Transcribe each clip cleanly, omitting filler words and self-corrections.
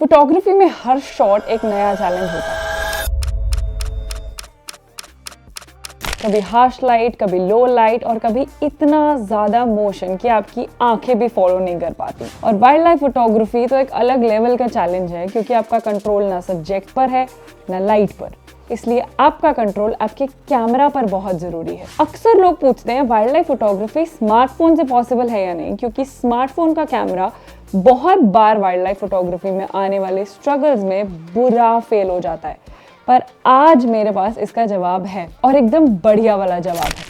Photography में हर shot एक नया चैलेंज होता है। कभी हार्श लाइट, कभी लो लाइट और कभी इतना ज्यादा मोशन कि आपकी आंखें भी फॉलो नहीं कर पाती। और वाइल्ड लाइफ फोटोग्राफी तो एक अलग लेवल का चैलेंज है, क्योंकि आपका कंट्रोल ना सब्जेक्ट पर है ना लाइट पर, इसलिए आपका कंट्रोल आपके कैमरा पर बहुत जरूरी है। अक्सर लोग पूछते हैं वाइल्ड लाइफ फोटोग्राफी स्मार्टफोन से पॉसिबल है या नहीं, क्योंकि स्मार्टफोन का कैमरा बहुत बार वाइल्ड लाइफ फोटोग्राफी में आने वाले स्ट्रगल्स में बुरा फेल हो जाता है। पर आज मेरे पास इसका जवाब है, और एकदम बढ़िया वाला जवाब है।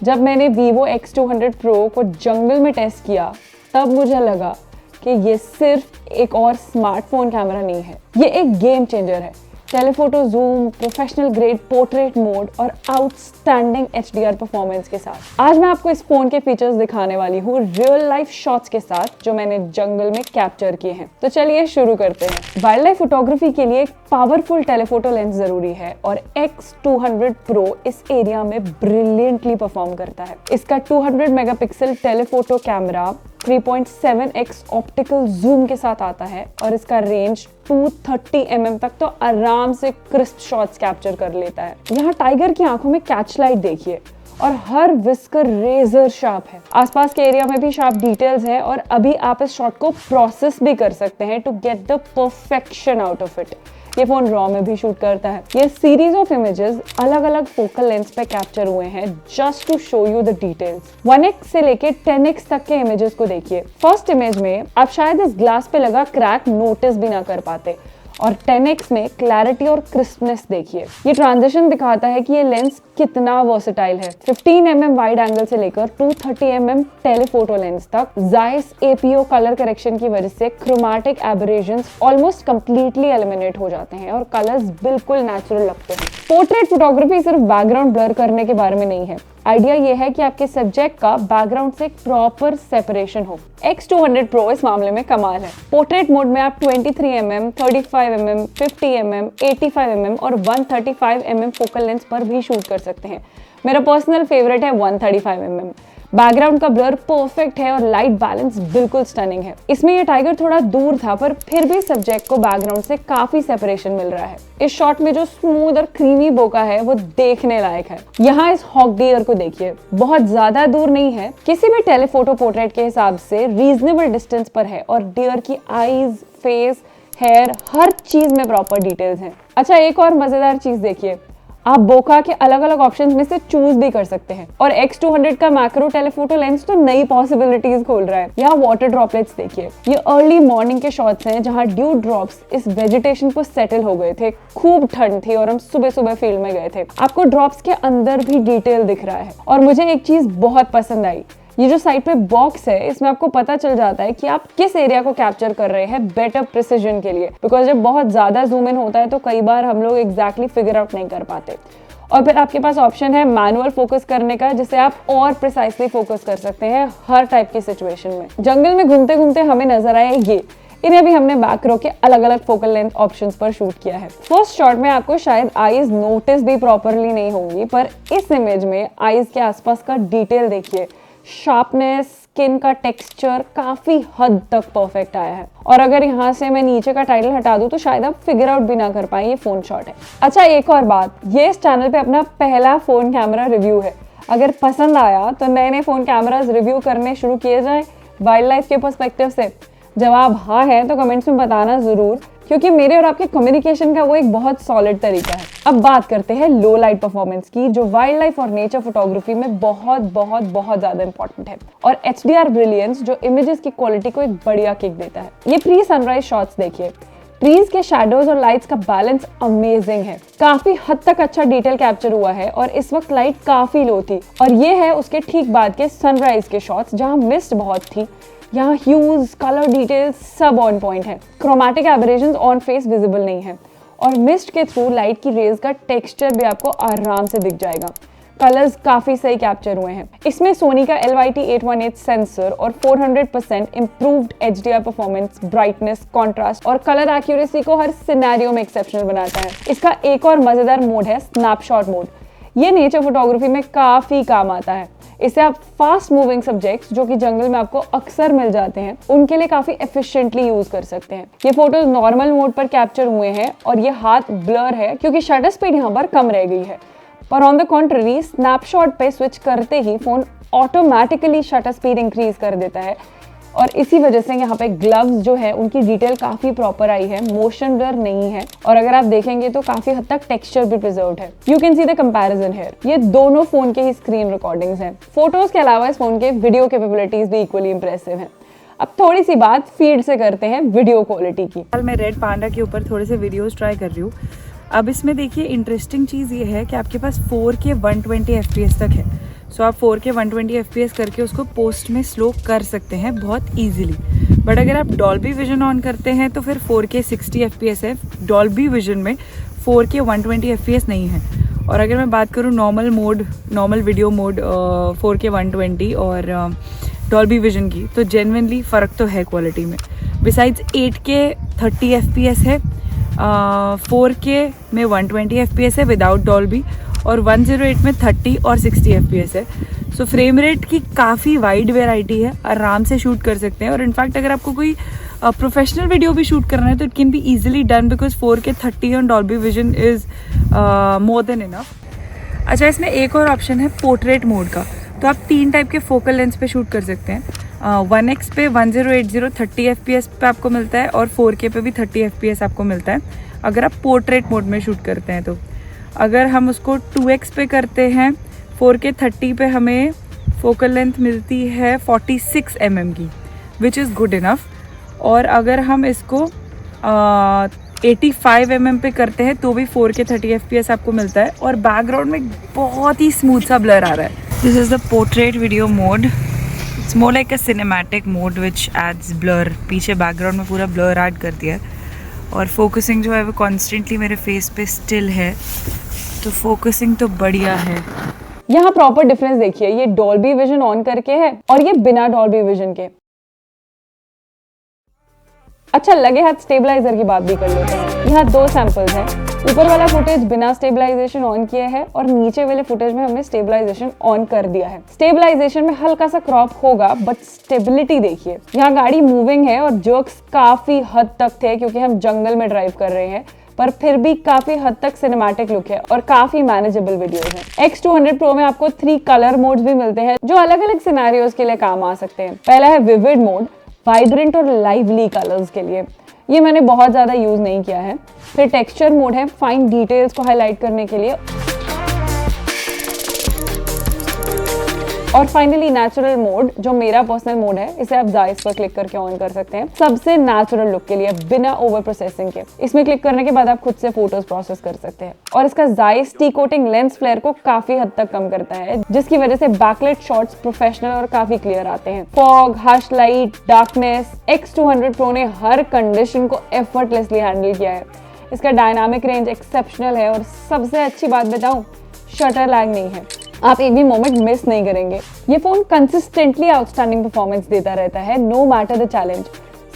जब मैंने Vivo X200 Pro को जंगल में टेस्ट किया, तब मुझे लगा कि ये सिर्फ एक और स्मार्टफोन कैमरा नहीं है, ये एक गेम चेंजर है। Telephoto zoom, professional grade portrait mode और आउटस्टैंडिंग HDR परफॉर्मेंस के साथ आज मैं आपको इस फोन के फीचर्स दिखाने वाली हूँ, रियल लाइफ शॉट्स के साथ जो मैंने जंगल में कैप्चर किए हैं। तो चलिए शुरू करते हैं। वाइल्ड लाइफ फोटोग्राफी के लिए एक पावरफुल टेलीफोटो लेंस जरूरी है, और X200 Pro इस एरिया में ब्रिलियंटली परफॉर्म करता है। इसका 200 megapixel telephoto camera 3.7x optical zoom के साथ आता है, और इसका रेंज 230 mm तक तो आराम से क्रिस्प शॉट्स कैप्चर कर लेता है। यहाँ टाइगर की आंखों में कैच लाइट देखिए, और हर विस्कर रेजर शार्प है। आसपास के एरिया में भी शार्प डिटेल्स है, और अभी आप इस शॉट को प्रोसेस भी कर सकते हैं to get the perfection out of it. ये फोन रॉ में भी शूट करता है। ये सीरीज ऑफ इमेजेस अलग अलग फोकल लेंस पे कैप्चर हुए हैं, just to show you the details. 1x से लेके 10x तक के इमेजेस को देखिए। फर्स्ट इमेज में आप शायद इस ग्लास पे लगा क्रैक नोटिस भी ना कर पाते, और 10x में क्लैरिटी और क्रिस्पनेस देखिए। ये ट्रांजिशन दिखाता है कि ये लेंस कितना वर्सेटाइल है। 15 mm वाइड एंगल से लेकर 230 mm टेलीफोटो लेंस तक जाइस APO कलर करेक्शन की वजह से chromatic aberrations almost completely eliminate हो जाते हैं, और कलर्स बिल्कुल नेचुरल लगते हैं। पोर्ट्रेट फोटोग्राफी सिर्फ बैकग्राउंड ब्लर करने के बारे में नहीं है। आइडिया ये है कि आपके सब्जेक्ट का बैकग्राउंड से प्रॉपर सेपरेशन हो। X200 Pro इस मामले में कमाल है। पोर्ट्रेट मोड में आप 23 mm, 35 mm, 50 mm, 85 mm और 135 mm फोकल लेंस पर भी शूट कर सकते हैं। मेरा पर्सनल फेवरेट है 135 mm। बैकग्राउंड का ब्लर परफेक्ट है और लाइट बैलेंस बिल्कुल स्टनिंग है। इसमें ये टाइगर थोड़ा दूर था, पर फिर भी सब्जेक्ट को बैकग्राउंड से काफी सेपरेशन मिल रहा है। इस शॉट में जो स्मूथ और क्रीमी बोका है वो देखने लायक है। यहाँ इस हॉक डियर को देखिए, बहुत ज्यादा दूर नहीं है, किसी भी टेलीफोटो पोर्ट्रेट के हिसाब से रीजनेबल डिस्टेंस पर है, और डियर की आईज, फेस, हेयर, हर चीज में प्रॉपर डिटेल्स हैं। अच्छा, एक और मजेदार चीज देखिए, आप बोका के अलग अलग ऑप्शंस में से चूज भी कर सकते हैं, और X200 का मैक्रो टेलीफोटो लेंस तो नई पॉसिबिलिटीज खोल रहा है। यहाँ वाटर ड्रॉपलेट्स देखिए, ये अर्ली मॉर्निंग के शॉट्स हैं जहाँ ड्यू ड्रॉप्स इस वेजिटेशन पर सेटल हो गए थे। खूब ठंड थी और हम सुबह सुबह फील्ड में गए थे। आपको ड्रॉप्स के अंदर भी डिटेल दिख रहा है, और मुझे एक चीज बहुत पसंद आई, ये जो साइड पे बॉक्स है, इसमें आपको पता चल जाता है कि आप किस एरिया को कैप्चर कर रहे हैं बेटर प्रिसिजन के लिए। बिकॉज जब बहुत ज्यादा जूम इन होता है तो कई बार हम लोग एग्जैक्टली फिगर आउट नहीं कर पाते। और फिर आपके पास ऑप्शन है मैनुअल फोकस करने का, जिससे आप और प्रिसाइसली फोकस कर सकते हैं हर टाइप की सिचुएशन में। जंगल में घूमते घूमते हमें नजर आए ये, इन्हें भी हमने मैक्रो के अलग अलग फोकल लेंथ ऑप्शंस पर शूट किया है। फर्स्ट शॉट में आपको शायद आईज नोटिस भी प्रॉपरली नहीं होंगी, पर इस इमेज में आईज के आसपास का डिटेल देखिए, शार्पनेस, स्किन का टेक्सचर काफी हद तक परफेक्ट आया है। और अगर यहाँ से मैं नीचे का टाइटल हटा दूं तो शायद आप फिगर आउट भी ना कर पाए ये फोन शॉट है। अच्छा, एक और बात, ये इस चैनल पे अपना पहला फोन कैमरा रिव्यू है। अगर पसंद आया तो नए नए फोन कैमरास रिव्यू करने शुरू किए जाए वाइल्ड लाइफ के पर्सपेक्टिव से। जवाब हाँ है तो कमेंट्स में बताना जरूर, क्योंकि मेरे और आपके कम्युनिकेशन का वो एक बहुत सॉलिड तरीका है। अब बात करते हैं लो लाइट परफॉर्मेंस की, जो वाइल्ड लाइफ और नेचर फोटोग्राफी में बहुत बहुत बहुत ज्यादा इंपॉर्टेंट है, और HDR ब्रिलियंस जो इमेजेस की क्वालिटी को एक बढ़िया किक देता है। ये प्री सनराइज शॉट्स देखिए, ट्रीज के शैडोज और लाइट्स का बैलेंस अमेजिंग है। काफी हद तक अच्छा डिटेल कैप्चर हुआ है, और इस वक्त लाइट काफी लो थी। और ये है उसके ठीक बाद के सनराइज के शॉट्स, जहाँ मिस्ट बहुत थी। यहाँ ह्यूज, कलर डिटेल्स सब ऑन पॉइंट है। Chromatic aberrations on face visible नहीं है, और मिस्ट के थ्रू लाइट की रेज का टेक्सचर भी आपको आराम से दिख जाएगा। कलर्स काफी सही कैप्चर हुए हैं। इसमें सोनी का LYT-818 सेंसर और 400% improved HDR performance, brightness, contrast और कलर एक्यूरेसी को हर सिनेरियो में एक्सेप्शनल बनाता है। इसका एक और मजेदार मोड है स्नैपशॉट मोड। ये नेचर फोटोग्राफी में काफी काम आता है। इसे आप फास्ट मूविंग सब्जेक्ट्स जो कि जंगल में आपको अक्सर मिल जाते हैं उनके लिए काफी एफिशिएंटली यूज कर सकते हैं। ये फोटोज नॉर्मल मोड पर कैप्चर हुए हैं और ये हाथ ब्लर है क्योंकि शटर स्पीड यहाँ पर कम रह गई है। पर ऑन द कॉन्ट्ररी स्नैपशॉट पे स्विच करते ही phone automatically shutter speed increase कर देता है और इसी वजह से यहाँ पे ग्लव्स जो है उनकी डिटेल काफी प्रॉपर आई है, मोशन ब्लर नहीं है और अगर आप देखेंगे तो काफी हद तक टेक्सचर भी प्रिजर्व्ड है। You can see the comparison here. ये दोनों फोन के ही स्क्रीन रिकॉर्डिंग्स हैं। फोटोज के अलावा इस फोन के वीडियो कैपेबिलिटीज भी इक्वली इंप्रेसिव हैं। अब थोड़ी सी बात फीड से करते हैं वीडियो क्वालिटी की। मैं रेड पांडा के ऊपर थोड़े से वीडियोस ट्राई कर रही हूँ। अब इसमें देखिए इंटरेस्टिंग चीज़ ये है कि आपके पास 4K 120 FPS तक है। सो आप 4K 120 FPS करके उसको पोस्ट में स्लो कर सकते हैं बहुत ईजिली। बट अगर आप डॉल्बी विजन ऑन करते हैं तो फिर 4K 60 FPS है। डॉल्बी विजन में 4K 120 FPS नहीं है। और अगर मैं बात करूँ नॉर्मल वीडियो मोड 4K 120 और डॉल्बी विजन की, तो जेन्युइनली फ़र्क तो है क्वालिटी में। बिसाइड्स 8K 30 FPS है, 4K में 120 FPS है विदाउट डॉल्बी और 108 में 30 और 60 FPS है। सो फ्रेम रेट की काफ़ी वाइड वेराइटी है, आराम से शूट कर सकते हैं। और इनफैक्ट अगर आपको कोई प्रोफेशनल वीडियो भी शूट करना है तो it can be easily done because 4K 30 on Dolby vision is more than enough. अच्छा, इसमें एक और ऑप्शन है पोर्ट्रेट मोड का। तो आप 3 टाइप के फोकल लेंस पे शूट कर सकते हैं। 1x पे 1080 30 FPS पे आपको मिलता है और 4K पे भी 30 FPS आपको मिलता है अगर आप पोर्ट्रेट मोड में शूट करते हैं। तो अगर हम उसको 2x पे करते हैं 4K 30 पे हमें फोकल लेंथ मिलती है 46 mm की, विच इज़ गुड इनफ। और अगर हम इसको 85 mm पे करते हैं तो भी 4K 30 FPS आपको मिलता है और बैकग्राउंड में बहुत ही स्मूथ सा ब्लर आ रहा है। This is the portrait video mode. It's more like a cinematic mode which adds blur. पीछे बैकग्राउंड में पूरा ब्लर ऐड कर दिया है और फोकसिंग जो है वो कॉन्स्टेंटली मेरे फेस पे स्टिल है, तो फोकसिंग तो बढ़िया है। यहाँ प्रॉपर डिफरेंस देखिए, ये डॉल्बी विजन ऑन करके है और ये बिना डॉल्बी विजन के। अच्छा, लगे हाथ स्टेबलाइजर की बात भी कर लेते हैं। यहाँ 2 सैंपल्स हैं। ऊपर वाला फुटेज बिना स्टेबलाइजेशन ऑन किया है और नीचे वाले फुटेज में हमने स्टेबलाइजेशन ऑन कर दिया है। स्टेबलाइजेशन में हल्का सा क्रॉप होगा बट स्टेबिलिटी देखिए। यहाँ गाड़ी मूविंग है और जर्क्स काफी हद तक थे क्योंकि हम जंगल में ड्राइव कर रहे हैं, पर फिर भी काफी हद तक सिनेमैटिक लुक है और काफी मैनेजेबल वीडियोस हैं। X200 Pro में आपको 3 कलर मोड्स भी मिलते हैं जो अलग अलग सिनेरियोज के लिए काम आ सकते हैं। पहला है विविड मोड, वाइब्रेंट और लाइवली कलर्स के लिए। ये मैंने बहुत ज़्यादा यूज़ नहीं किया है। फिर टेक्सचर मोड है, फाइन डिटेल्स को हाईलाइट करने के लिए। और फाइनली नेचुरल मोड, जो मेरा पर्सनल मोड है, इसे आप जायज पर क्लिक करके ऑन कर सकते हैं सबसे नेचुरल लुक के लिए बिना ओवर प्रोसेसिंग के। इसमें क्लिक करने के बाद आप खुद से फोटोज प्रोसेस कर सकते हैं और इसका जायज टी कोटिंग लेंस फ्लेयर को काफी हद तक कम करता है, जिसकी वजह से बैकलाइट शॉट्स प्रोफेशनल और काफी क्लियर आते हैं। Fog, harsh light, darkness, X200 Pro ने हर कंडीशन को एफर्टलेसली हैंडल किया है। इसका डायनामिक रेंज एक्सेप्शनल है और सबसे अच्छी बात बताऊं, शटर लैग नहीं है। आप एक भी मोमेंट मिस नहीं करेंगे। ये फोन कंसिस्टेंटली आउटस्टैंडिंग परफॉर्मेंस देता रहता है, no matter the challenge.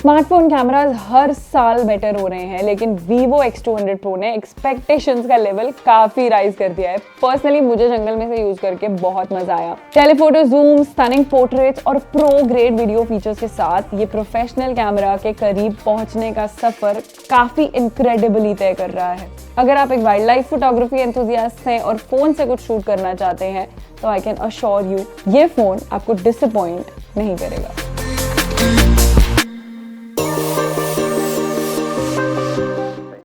Smartphone cameras हर साल बेटर हो रहे हैं, लेकिन Vivo X200 Pro ने एक्सपेक्टेशंस का लेवल काफी राइज कर दिया है। पर्सनली मुझे जंगल में से यूज करके बहुत मजा आया। टेलीफोटो जूम, स्टनिंग पोर्ट्रेट्स और प्रो ग्रेड वीडियो फीचर्स के साथ ये प्रोफेशनल कैमरा के करीब पहुंचने का सफर काफी इनक्रेडिबली तय कर रहा है। अगर आप एक वाइल्ड लाइफ फोटोग्राफी एंथुसियास्ट हैं और फोन से कुछ शूट करना चाहते हैं तो आई कैन अश्योर यू, ये फोन आपको डिसअपॉइंट नहीं करेगा।